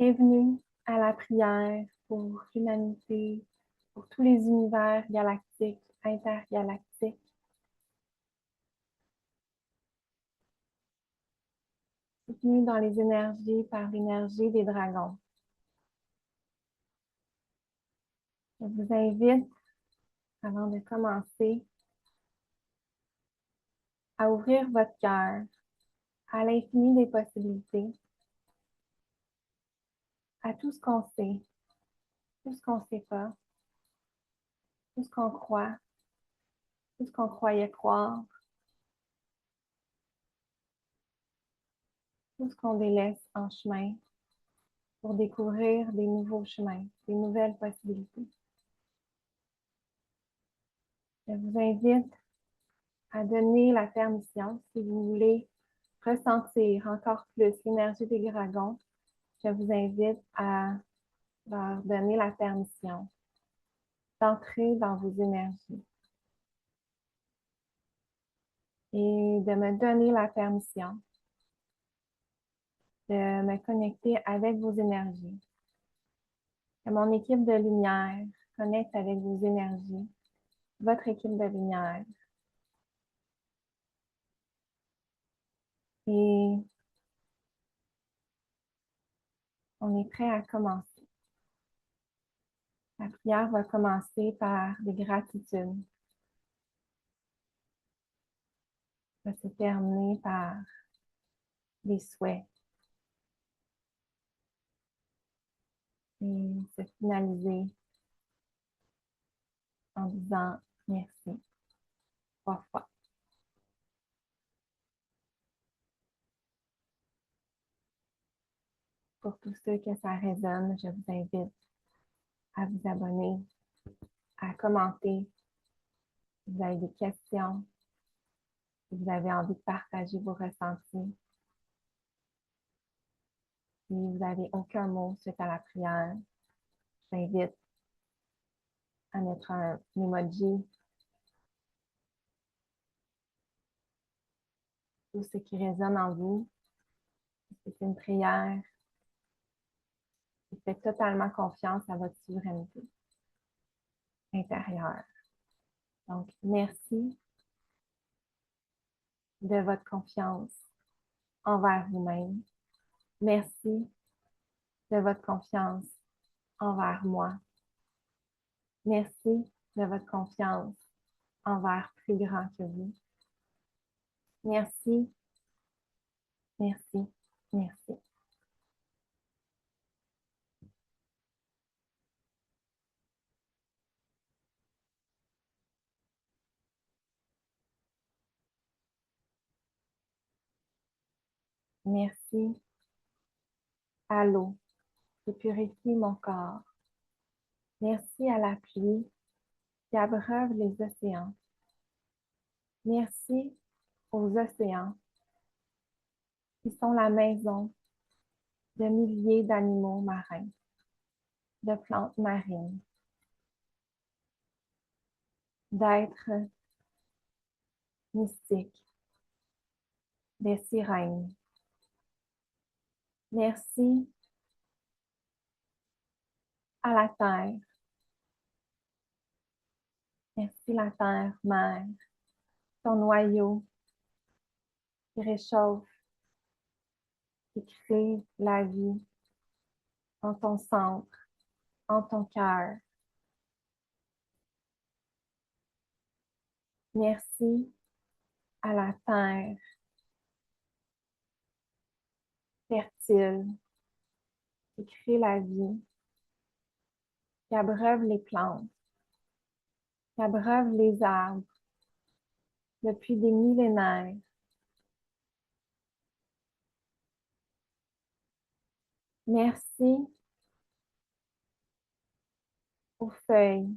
Bienvenue à la prière pour l'humanité, pour tous les univers galactiques, intergalactiques. Bienvenue dans les énergies par l'énergie des dragons. Je vous invite, avant de commencer, à ouvrir votre cœur à l'infini des possibilités, à tout ce qu'on sait, tout ce qu'on ne sait pas, tout ce qu'on croit, tout ce qu'on croyait croire, tout ce qu'on délaisse en chemin pour découvrir des nouveaux chemins, des nouvelles possibilités. Je vous invite à donner la permission, si vous voulez ressentir encore plus l'énergie des dragons, je vous invite à leur donner la permission d'entrer dans vos énergies et de me donner la permission de me connecter avec vos énergies. Que mon équipe de lumière connecte avec vos énergies, votre équipe de lumière. Et on est prêt à commencer. La prière va commencer par des gratitudes. Va se terminer par des souhaits. Et se finaliser en disant merci 3 fois. Pour tous ceux que ça résonne, je vous invite à vous abonner, à commenter si vous avez des questions, si vous avez envie de partager vos ressentis. Si vous n'avez aucun mot suite à la prière, je vous invite à mettre un emoji. Tout ce qui résonne en vous, c'est une prière qui fait totalement confiance à votre souveraineté intérieure. Donc, merci de votre confiance envers vous-même. Merci de votre confiance envers moi. Merci de votre confiance envers plus grand que vous. Merci, merci, merci. Merci à l'eau qui purifie mon corps. Merci à la pluie qui abreuve les océans. Merci aux océans qui sont la maison de milliers d'animaux marins, de plantes marines, d'êtres mystiques, des sirènes. Merci à la terre. Merci la terre, mère, ton noyau qui réchauffe, qui crée la vie en ton centre, en ton cœur. Merci à la terre fertile qui crée la vie, qui abreuve les plantes, qui abreuve les arbres depuis des millénaires. Merci aux feuilles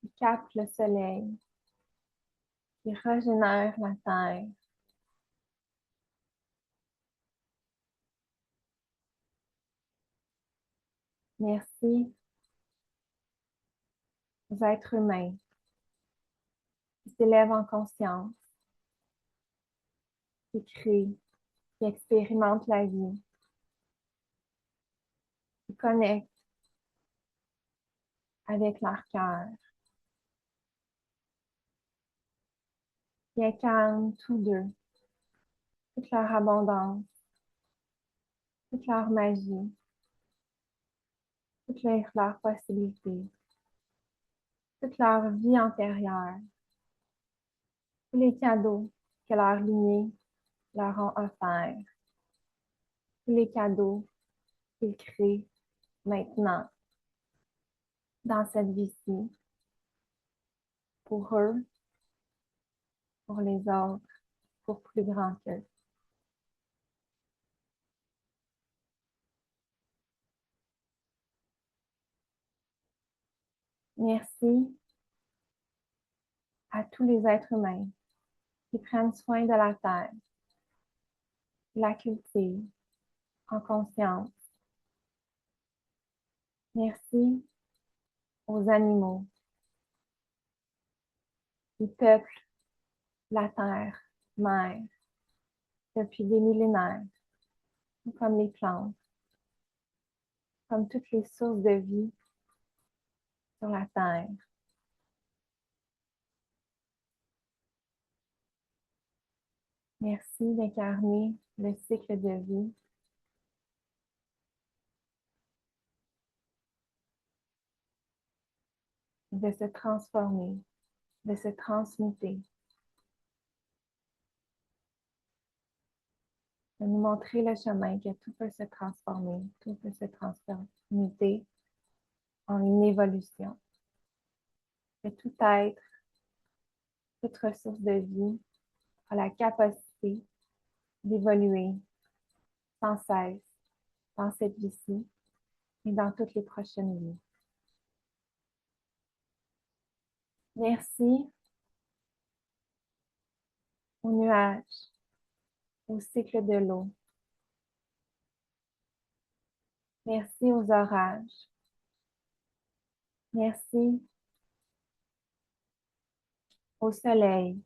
qui captent le soleil, qui régénèrent la terre. Merci aux êtres humains qui s'élèvent en conscience, qui créent, qui expérimentent la vie, connectent avec leur cœur, qui incarnent tous deux toute leur abondance, toute leur magie, toutes leurs possibilités, toute leur vie antérieure, tous les cadeaux que leur lignée leur ont offerts, tous les cadeaux qu'ils créent maintenant dans cette vie-ci, pour eux, pour les autres, pour plus grand qu'eux. Merci à tous les êtres humains qui prennent soin de la terre, qui la cultivent en conscience. Merci aux animaux qui peuplent la terre mère depuis des millénaires, comme les plantes, comme toutes les sources de vie sur la terre. Merci d'incarner le cycle de vie de se transformer, de se transmuter, de nous montrer le chemin que tout peut se transformer, tout peut se transmuter en une évolution. Que tout être, toute ressource de vie a la capacité d'évoluer sans cesse dans cette vie-ci et dans toutes les prochaines vies. Merci aux nuages, au cycle de l'eau. Merci aux orages. Merci au soleil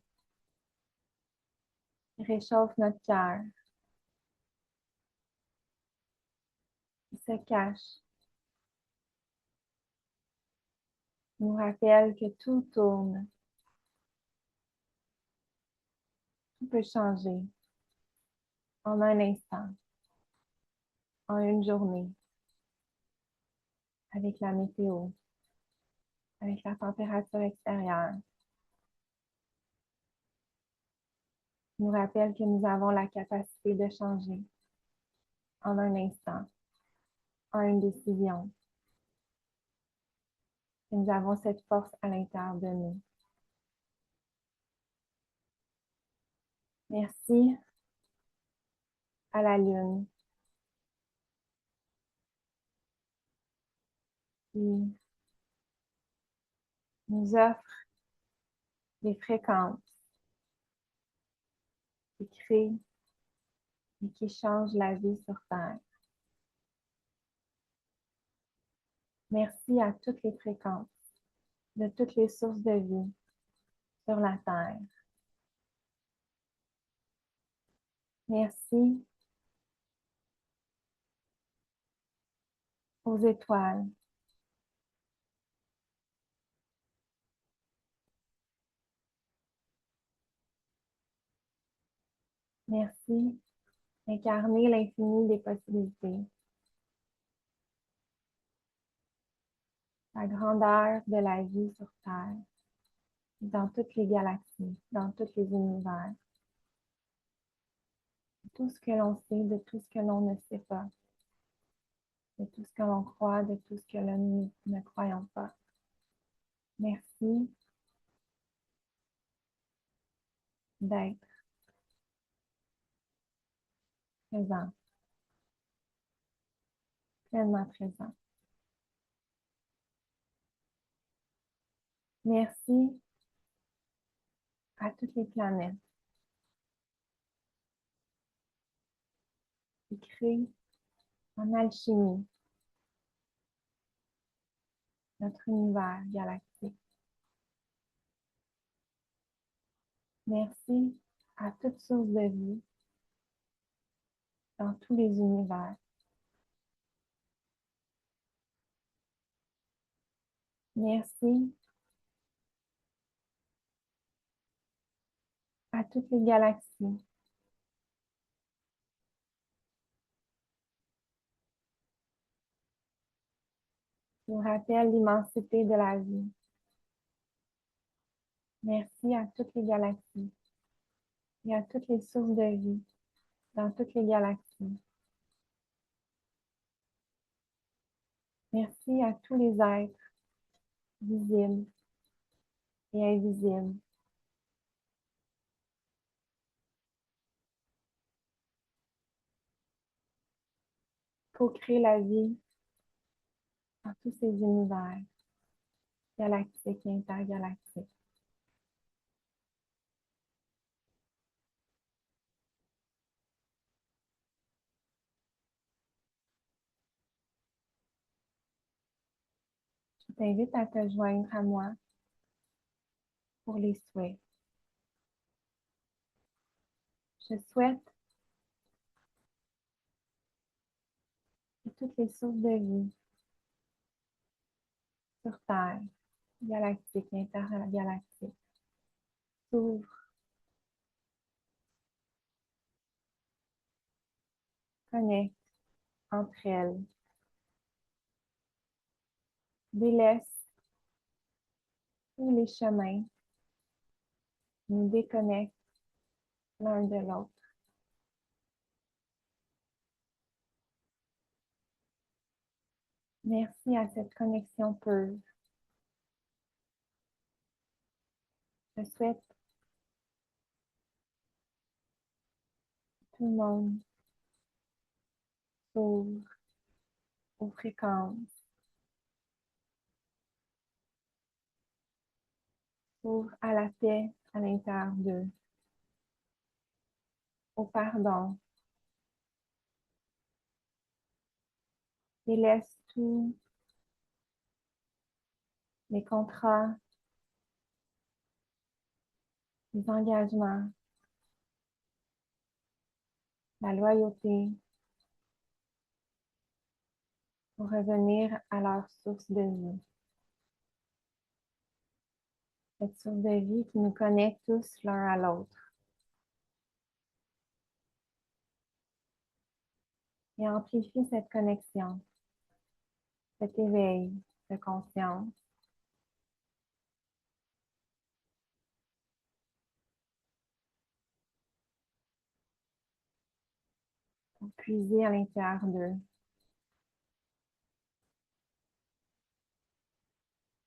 qui réchauffe notre cœur, qui se cache, nous rappelle que tout tourne, tout peut changer en un instant, en une journée, avec la météo, avec la température extérieure. Nous rappelle que nous avons la capacité de changer en un instant, en une décision. Que nous avons cette force à l'intérieur de nous. Merci à la Lune qui nous offre des fréquences qui créent et qui changent la vie sur Terre. Merci à toutes les fréquences de toutes les sources de vie sur la Terre. Merci aux étoiles. Merci d'incarner l'infini des possibilités. La grandeur de la vie sur Terre, dans toutes les galaxies, dans tous les univers. Tout ce que l'on sait, de tout ce que l'on ne sait pas, de tout ce que l'on croit, de tout ce que nous ne croyons pas. Merci d'être présent, pleinement présent. Merci à toutes les planètes qui créent en alchimie notre univers galactique. Merci à toute source de vie dans tous les univers. Merci à toutes les galaxies qui nous rappellent l'immensité de la vie. Merci à toutes les galaxies et à toutes les sources de vie dans toutes les galaxies. Merci à tous les êtres visibles et invisibles. Pour créer la vie dans tous ces univers galactiques et intergalactiques. Je t'invite à te joindre à moi pour les souhaits. Je souhaite que toutes les sources de vie sur Terre, galactiques et intergalactiques, s'ouvrent, connectent entre elles, délaissent tous les chemins, nous déconnectent l'un de l'autre. Merci à cette connexion pure. Je souhaite que tout le monde s'ouvre aux fréquences, s'ouvre à la paix à l'intérieur d'eux, au pardon, délaisse tous les contrats, les engagements, la loyauté pour revenir à leur source de vie. Cette source de vie qui nous connecte tous l'un à l'autre et amplifie cette connexion, cet éveil de conscience. Pour puiser à l'intérieur d'eux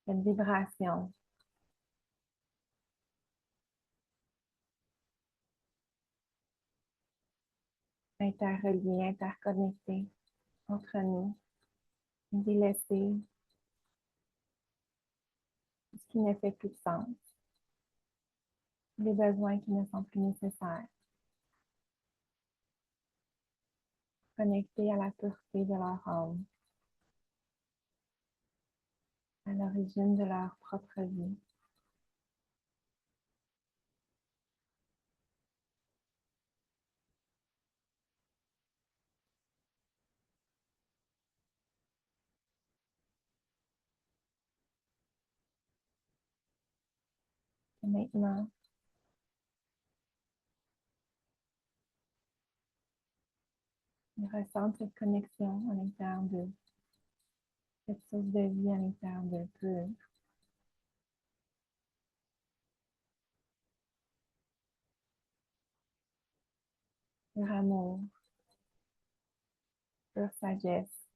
cette vibration interreliée, interconnectée entre nous, délaisser ce qui ne fait plus de sens, les besoins qui ne sont plus nécessaires, connecter à la pureté de leur âme, à l'origine de leur propre vie. Et maintenant, ils ressentent cette connexion à l'intérieur d'eux, cette source de vie à l'intérieur d'eux, pure. Pur amour, pure sagesse,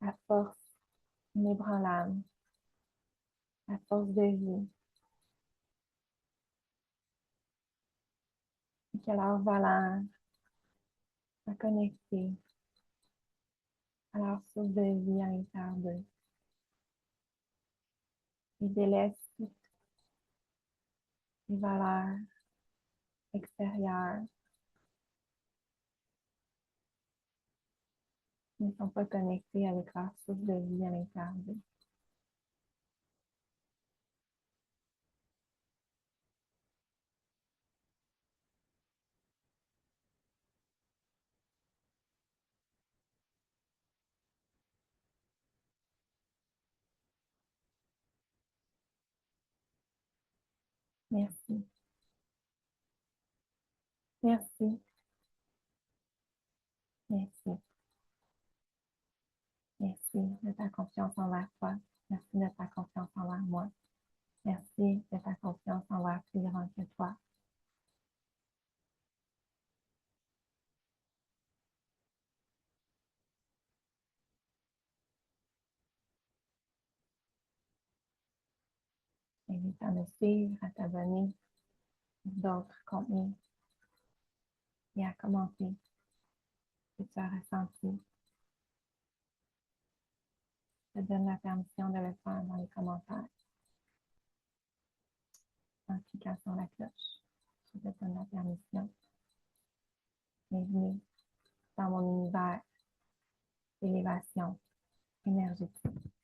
la force inébranlable, la force de vie, et que leur valeur soit connectée à leur source de vie à l'intérieur d'eux. Ils délaissent toutes les valeurs extérieures qui ne sont pas connectées avec leur source de vie à l'intérieur d'eux. Merci. Merci. Merci. Merci de ta confiance envers toi. Merci de ta confiance envers moi. Merci de ta confiance envers plus grand que toi. J'invite à me suivre, à t'abonner d'autres contenus et à commenter ce que tu as ressenti. Je te donne la permission de le faire dans les commentaires en cliquant sur la cloche. Je te donne la permission. Bienvenue dans mon univers d'élévation énergétique.